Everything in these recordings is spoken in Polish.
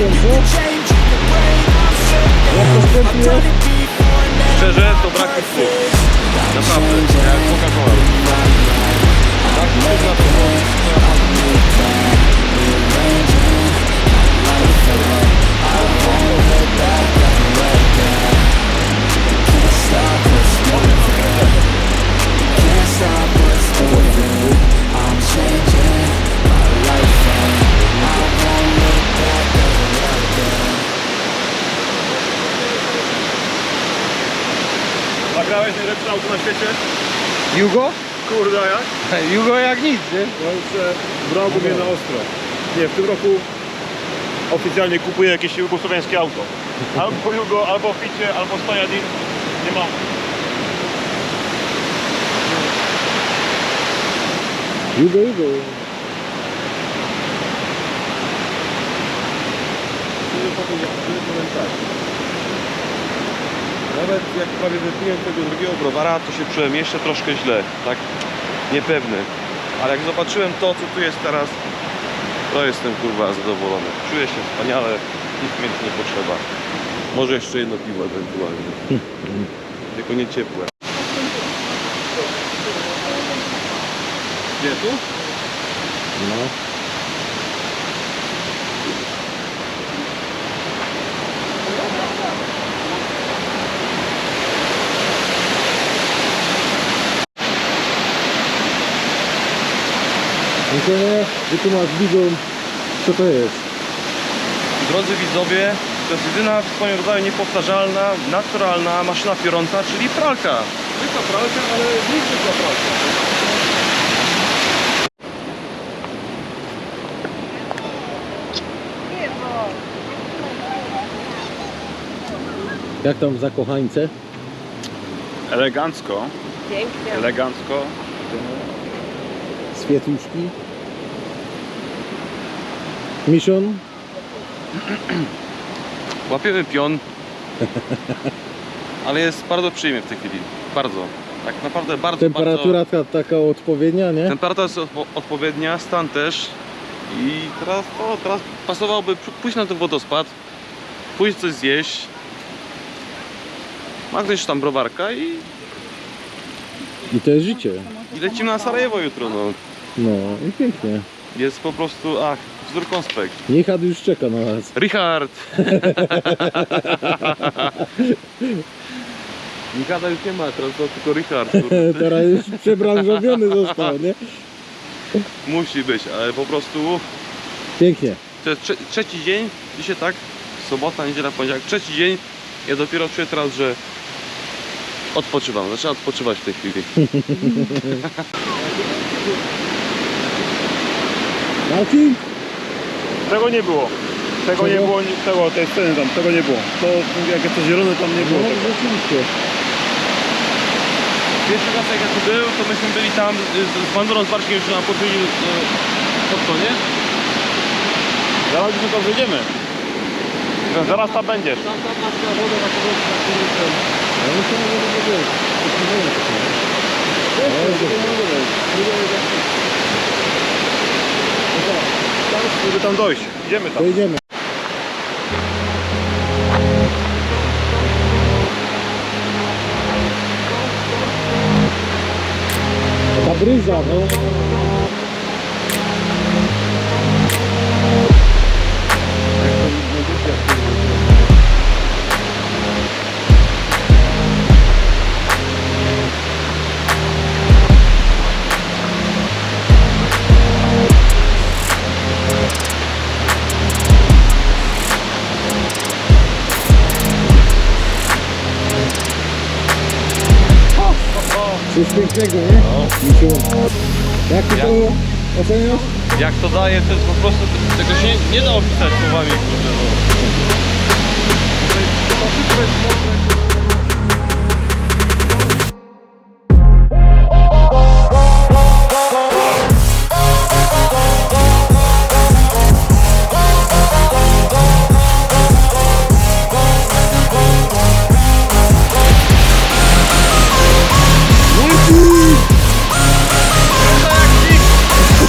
skręcło? Jak to skręciłeś? Szczerze, to brak mi słów. Naprawdę, jak Coca-Cola. Tak, to na to. Nagrałeś najlepsze auto na świecie? Jugo? Kurde, a jak? Jugo jak nic, nie? No już w roku mnie na ostro. Nie, w tym roku oficjalnie kupuję jakieś jugosłowiańskie auto. Albo Jugo, albo Ficie, albo Stojadin. Nie ma. Jugo, jugo. Powiem tak. Nawet jak prawie wypiłem tego drugiego browara, to się czułem jeszcze troszkę źle, tak? Niepewny. Ale jak zobaczyłem to, co tu jest teraz, to jestem kurwa zadowolony. Czuję się wspaniale, nic więcej nie potrzeba. Może jeszcze jedno piwo ewentualnie. Tylko nie ciepłe. Gdzie tu? No. Nikonie, wytłumacz widzom, co to jest. Drodzy widzowie, to jest jedyna w swoim rodzaju niepowtarzalna, naturalna maszyna piorąca, czyli pralka. Zwykła pralka, ale niezwykła pralka. Jak tam w zakochańce? Elegancko. Pięknie. Elegancko. Świetluszki. Mission. Łapiemy pion, ale jest bardzo przyjemnie w tej chwili. Bardzo. Tak naprawdę bardzo, Temperatura taka odpowiednia, nie? Temperatura jest odpowiednia, stan też. I teraz pasowałoby pójść na ten wodospad, pójść coś zjeść, machnąć tam browarka i I to jest życie. lecimy na Sarajewo jutro. No. No i pięknie. Jest po prostu, wzór konspekt. Niechad już czeka na nas. Richard! Nikada już nie ma, teraz to tylko Richard. Kurde. Teraz już przebranżowiony został, nie? Musi być, ale po prostu Pięknie. to jest trzeci dzień, dzisiaj tak, sobota, niedziela, poniedziałek, trzeci dzień. Ja dopiero czuję teraz, że odpoczywam, zaczynam odpoczywać w tej chwili. Marcin? Tego nie było. Tego nie było, tej sceny tam, tego nie było. To jak jest to zielone, tam nie No było tego. rzeczywiście. Pierwszy raz jak ja tu był, to myśmy byli tam z Bandurą, z Barszkiem już na podwójnie pod to, nie? Zaraz już to wyjdziemy. Zaraz tam będziesz. Tam na wodę na powrocie na kierunkę. Ja myślę, że nie będzie. Żeby tam dojść. Idziemy tam. To idziemy. Ta bryza, no. Coś pięknego, nie? Misiu. Jak ty to oceniasz? Jak to daje, to jest po prostu, tego się nie da opisać słowami, kurde, no.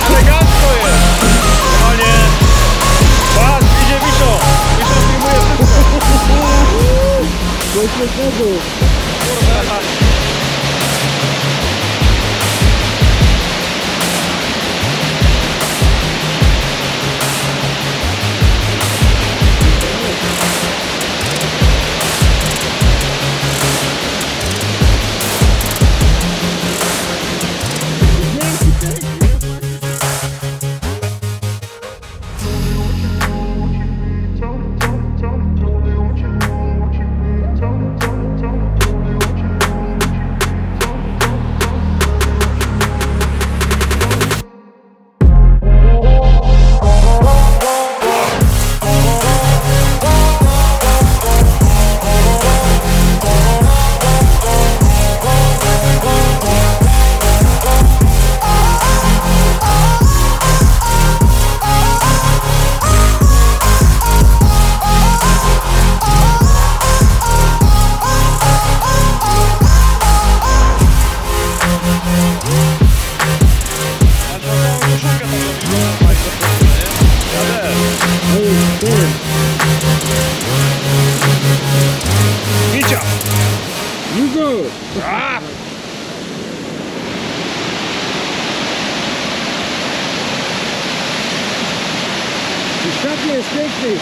Elegancko jest! Panie! Patrz, idzie Misio! śniegu. Świat jest piękny.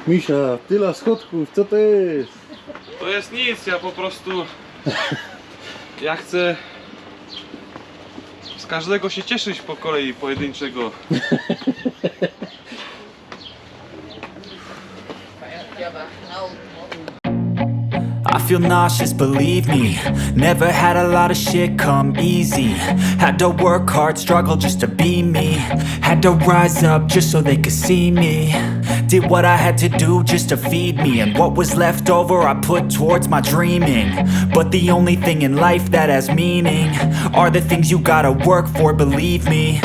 Misia, tyle schodków, co to jest? To jest nic, ja po prostu... Ja chcę... Z każdego się cieszyć po kolei pojedynczego. I feel nauseous, believe me. Never had a lot of shit come easy. Had to work hard, struggle just to be me. Had to rise up just so they could see me. Did what I had to do just to feed me. And what was left over I put towards my dreaming. But the only thing in life that has meaning are the things you gotta work for, believe me.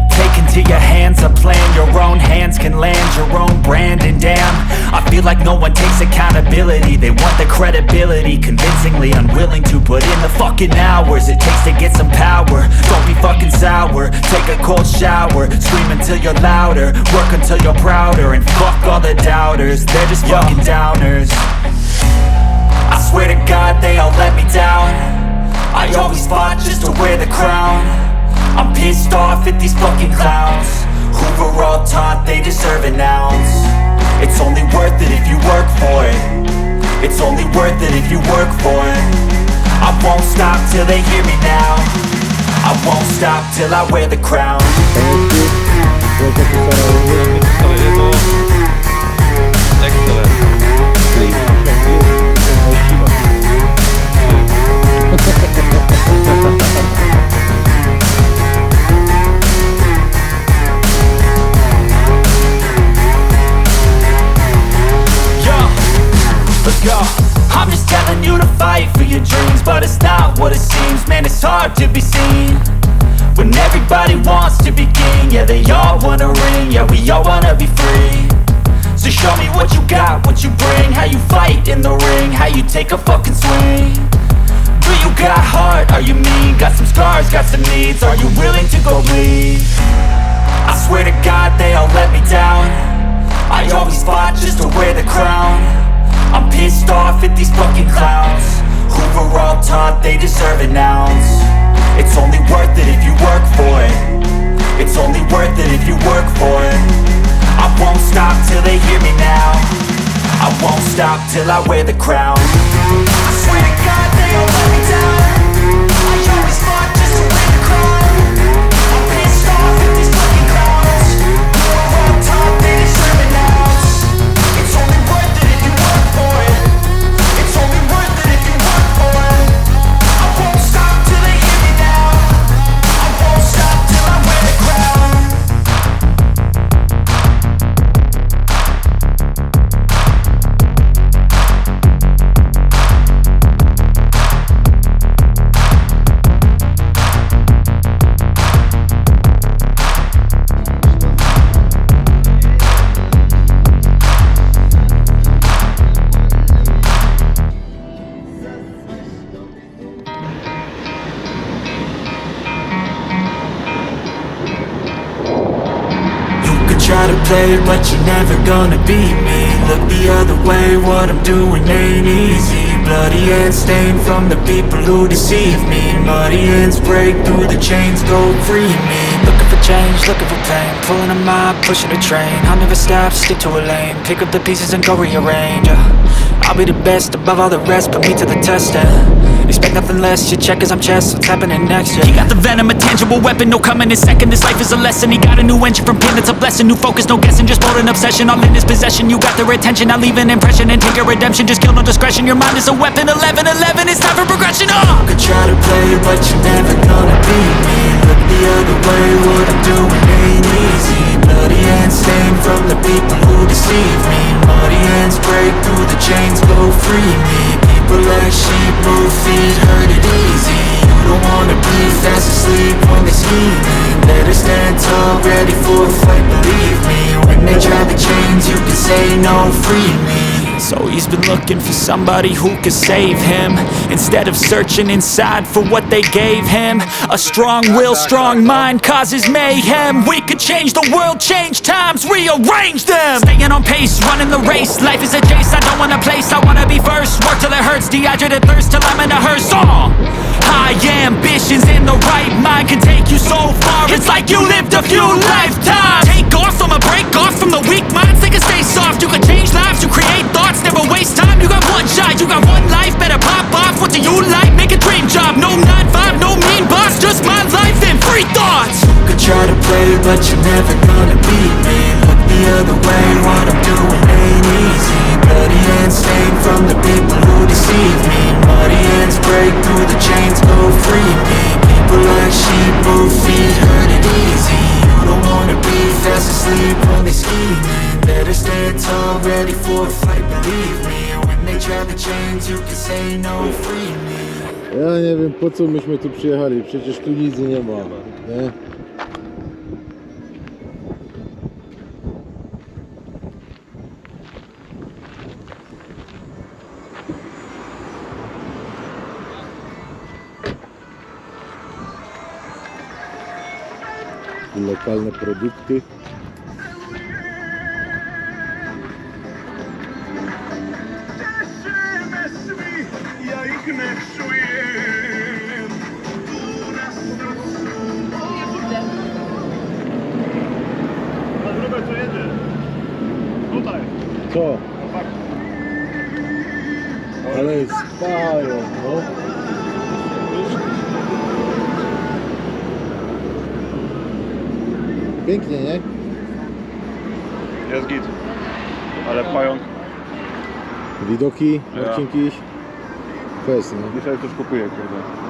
Take into your hands a plan, your own hands can land your own brand. And damn, I feel like no one takes accountability. They want the credibility, convincingly unwilling to put in the fucking hours it takes to get some power. Don't be fucking sour, take a cold shower. Scream until you're louder, work until you're prouder. And fuck all the doubters, they're just fucking downers. I swear to God they all let me down. I always fought just to wear the crown. I'm pissed off at these fucking clowns who were all taught they deserve an ounce. It's only worth it if you work for it. It's only worth it if you work for it. I won't stop till they hear me now. I won't stop till I wear the crown. let's go. I'm just telling you to fight for your dreams, but it's not what it seems. Man, it's hard to be seen when everybody wants to be king. Yeah, they all wanna ring, yeah, we all wanna be free. So show me what you got, what you bring, how you fight in the ring, how you take a fucking swing. Do you got heart, are you mean? Got some scars, got some needs, are you willing to go bleed? I swear to God they all let me down. I always fought just to wear the crown. I'm pissed off at these fucking clowns who were all taught they deserve an ounce. It's only worth it if you work for it. It's only worth it if you work for it. I won't stop till they hear me now. I won't stop till I wear the crown. I swear to God they all let me down. I always fought just to wear the crown. I'm pissed off at these fucking clowns who are all taught they deserve an ounce. It's only worth it if you work for it. It's only worth it if you work for it. I won't stop till they hear me now. I won't stop till I wear the crown. Try to play, but you're never gonna beat me. Look the other way, what I'm doing ain't easy. Bloody hands stained from the people who deceive me. Muddy hands break through the chains, go free me. Looking for change, looking for pain. Pulling a mob, pushing a train. I'll never stop, stick to a lane. Pick up the pieces and go rearrange. I'll be the best above all the rest, put me to the test. Expect nothing less, your check is I'm chess. What's happening next? He got the venom, a tangible weapon, no coming in second. This life is a lesson. He got a new engine from pain, it's a blessing. New focus, no guessing, just more an obsession. All in his possession, you got their attention. I'll leave an impression and take your redemption. Just kill no discretion, your mind is a weapon. 11-11, it's time for progression. You could try to play, but you're never gonna beat me. Look the other way, what I'm doing ain't easy. Bloody hands stained from the people who deceive me. Muddy hands break through the chains, go free me. People like sheep move feet, hurt it easy. You don't wanna be fast asleep when they're scheming. Better stand tall, ready for a fight, believe me. When they try the chains, you can say no, free me. So he's been looking for somebody who could save him, instead of searching inside for what they gave him. A strong will, strong mind causes mayhem. We could change the world, change times, rearrange them. Staying on pace, running the race. Life is a chase, I don't want a place, I wanna be first. Work till it hurts, dehydrated thirst till I'm in a hearse. High ambitions in the right mind can take you so far. It's like you lived a few lifetimes. Take off from a break off from the weak minds. They can stay soft, you can change lives, you create thoughts. Never waste time, you got one shot, you got one life. Better pop off, what do you like? Make a dream job, no 9-5, no mean boss. Just my life and free thoughts. You could try to play, but you're never gonna beat me. Look the other way, what I'm doing ain't easy. Bloody hands stained from the people who deceive me. Muddy hands break through the chains, go free me. People like sheep move feet, hurt it easy. You don't wanna be fast asleep when they scheming. Better stand tall, ready for a fight, believe me. When they try the chains, you can say no, free me. Ja nie wiem, po co myśmy tu przyjechali, przecież tu nic nie ma, nie? Lokalne produkty. Na drogę co jedzie? Tutaj. Co? Ale spają, no. Pięknie, nie? Jest git. Ale pająk. Widoki, odcinki. Fest, no. Dzisiaj coś kupuję, kurde.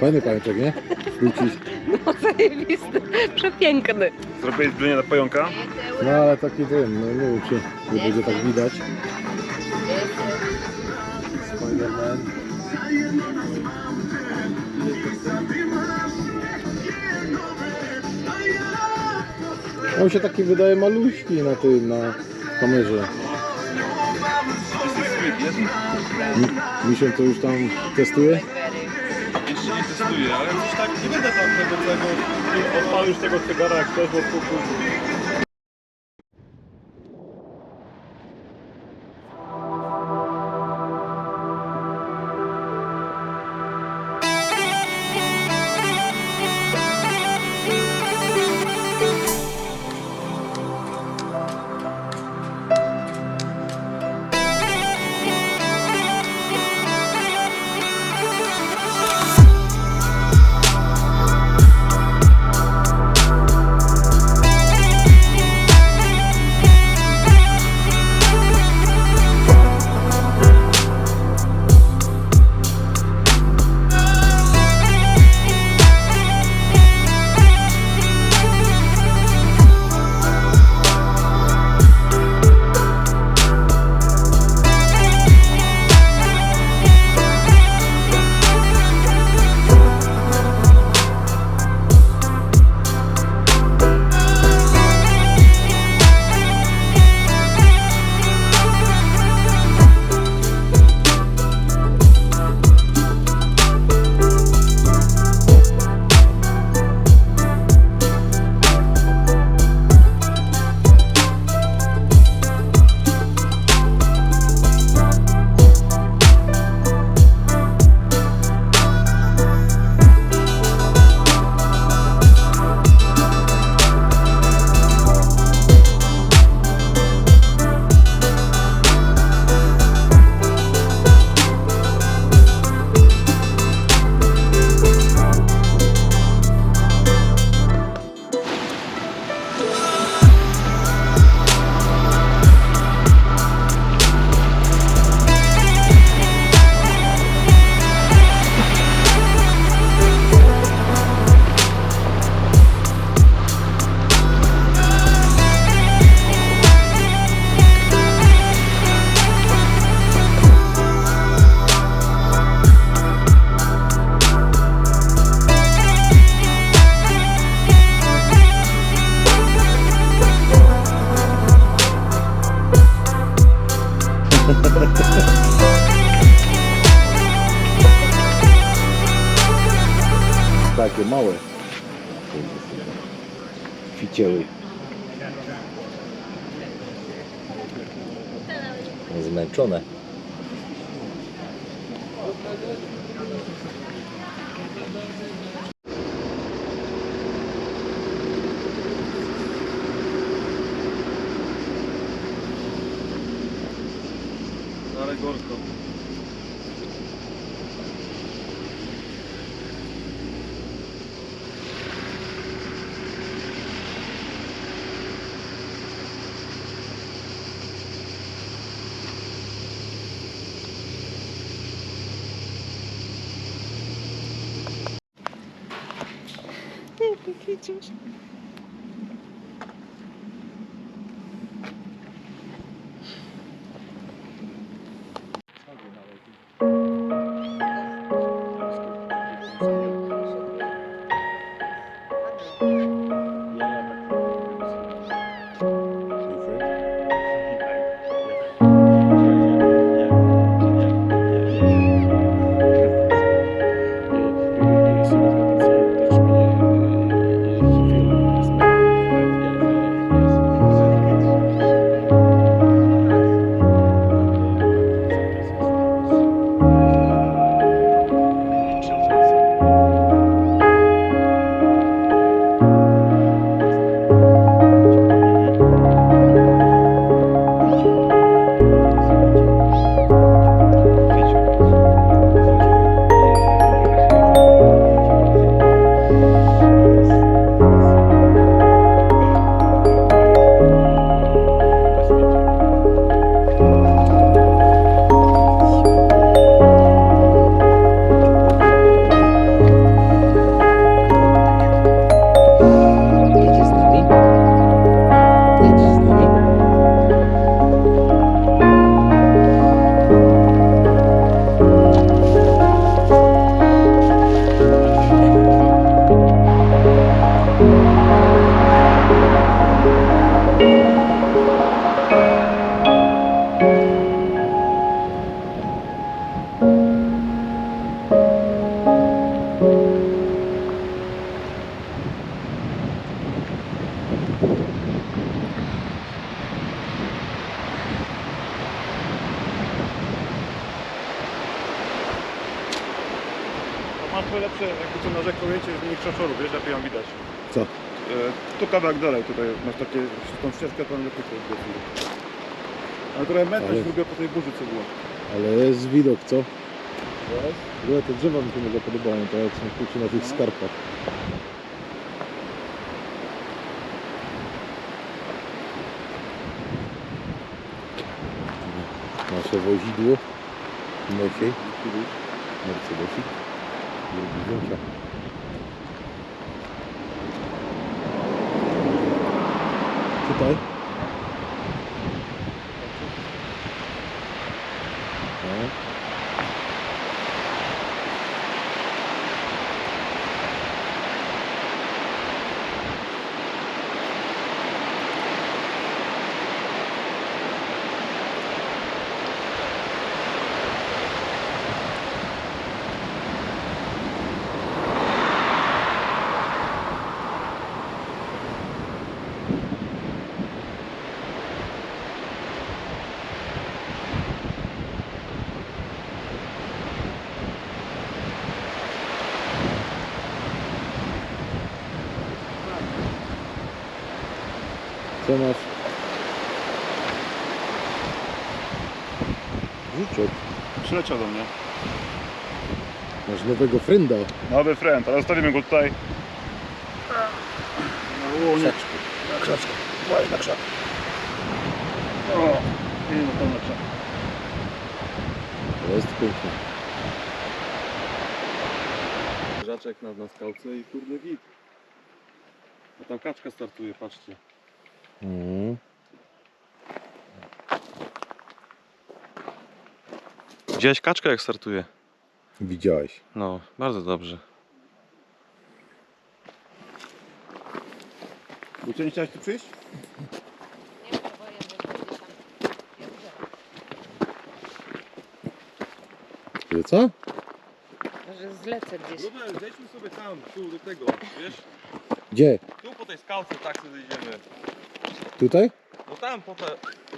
Fajny pajączek, nie? Wrócić. No zajebisty, przepiękny. Zrobię zbliżenie na pająka. No ale taki ten, no nie wiem czy nie będzie tak widać. Spider-Man. On się taki wydaje maluśki na tym, na kamerze. Misią to już tam testuje? Jeszcze nie testuję, ale coś tak nie będę tam tego. Odpal już tego cygara jak chcesz, bo kuku. Takie małe ficieły. Zmęczone. Ale gorko. trochę lepsze, jakby co na rzekę ujęcie, jest mniej krzaczorów, wiesz, lepiej ją widać. Co? Tu kawałek dalej, tutaj masz takie, tą ścieżkę tam lepiej to widać. Ale trochę mętność lubię po tej burzy, co było. Ale jest widok, co? W ogóle te drzewa mi się mega podobają, tak jak są kurczę na tych skarpach. Nasze wozidło. Nosiej. Mercedesik. Drugi zdjęcia. Tutaj. No. Co masz? Żuczek. Przyleciał do mnie. Masz nowego frenda. Nowy friend, ale zostawimy go tutaj. O, nie. Krzaczka. Właśnie na krzak. O, i no to na krzak. To jest piękne. Żaczek na skałce i kurde git. A tam kaczka startuje, patrzcie. Mhm. Widziałeś kaczkę jak startuje? Widziałeś. No, bardzo dobrze. Bo co, nie chciałeś tu przyjść? Nie próbuję, bo Że co? że zlecę gdzieś. Robert, zejdźmy sobie tam, tu do tego, wiesz? Gdzie? Tu po tej skałce tak sobie zejdziemy. Tutaj? No tam po te,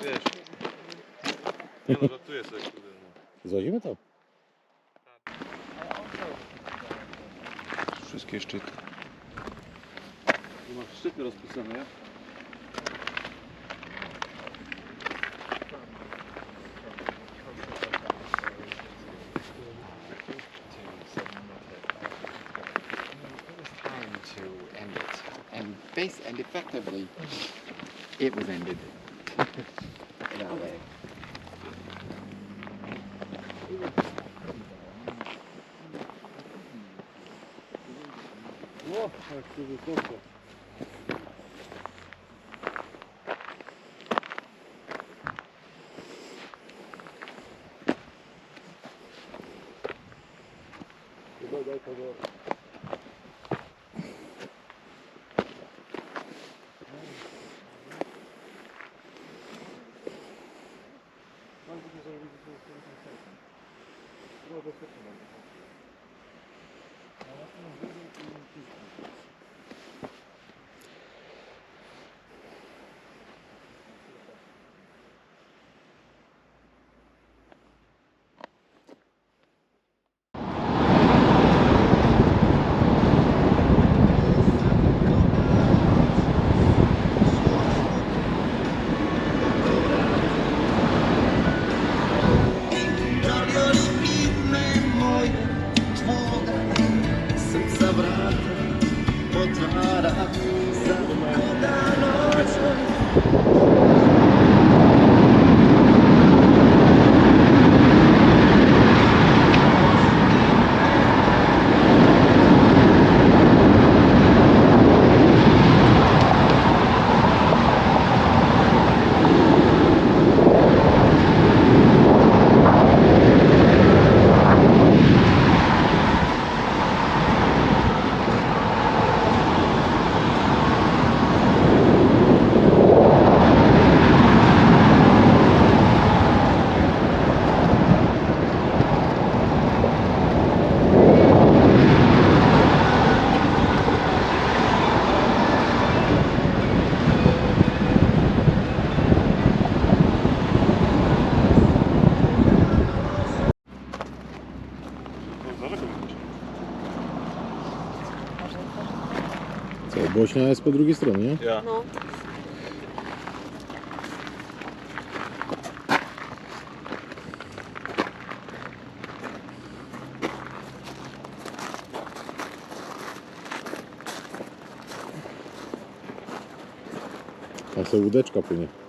wiesz. Nie no, żartuję sobie, kurde. No. Złazimy tam. Wszystkie szczyty. Tu masz szczyty rozpisane, nie? And effectively, it was ended that way. O, jak to wysoko. Daj to. Co, Bośnia jest po drugiej stronie, nie? Ja. No. Tam sobie łódeczka płynie.